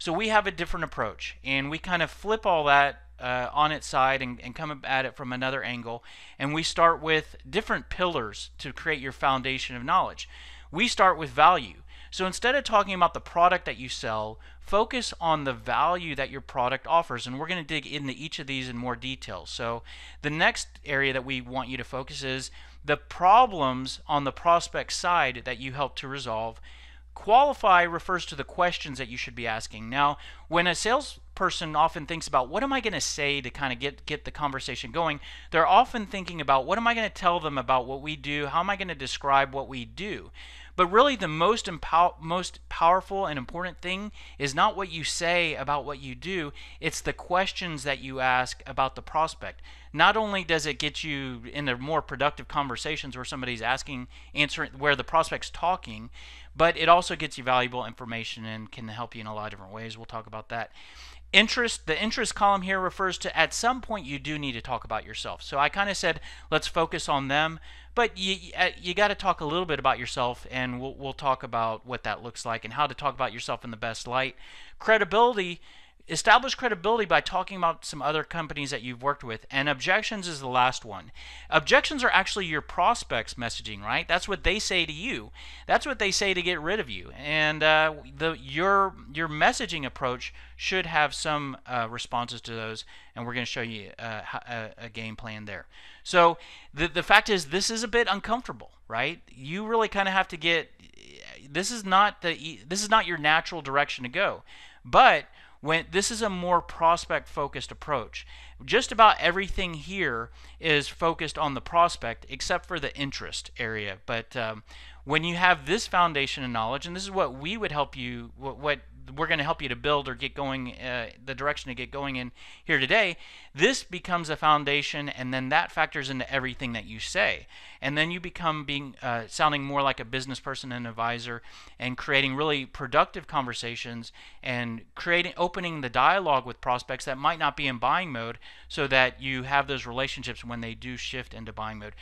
So we have a different approach, and we kind of flip all that on its side and come at it from another angle. And we start with different pillars to create your foundation of knowledge. We start with value. So instead of talking about the product that you sell, focus on the value that your product offers. And we're going to dig into each of these in more detail. So the next area that we want you to focus is the problems on the prospect side that you help to resolve. Qualify refers to the questions that you should be asking. Now, when a salesperson often thinks about what am I going to say to kind of get the conversation going, they're often thinking about what am I going to tell them about what we do, how am I going to describe what we do. But really the most powerful and important thing is not what you say about what you do, it's the questions that you ask about the prospect. Not only does it get you into more productive conversations where somebody's answering, where the prospect's talking, but it also gets you valuable information and can help you in a lot of different ways. We'll talk about that. The interest column here refers to at some point you do need to talk about yourself. So I kind of said let's focus on them, but you got to talk a little bit about yourself, and we'll talk about what that looks like and how to talk about yourself in the best light. Credibility. Establish credibility by talking about some other companies that you've worked with. And objections is the last one. Objections are actually your prospects' messaging, right? That's what they say to you. That's what they say to get rid of you. And your messaging approach should have some responses to those. And we're going to show you a game plan there. So the fact is, this is a bit uncomfortable, right? You really kind of have to get. This is not your natural direction to go, but this is a more prospect-focused approach. Just about everything here is focused on the prospect except for the interest area. But when you have this foundation of knowledge, and this is what we would help you, what we're going to help you to build or get going, the direction to get going in here today, this becomes a foundation, and then that factors into everything that you say. And then you become sounding more like a business person and advisor, and creating really productive conversations and opening the dialogue with prospects that might not be in buying mode, so that you have those relationships when they do shift into buying mode.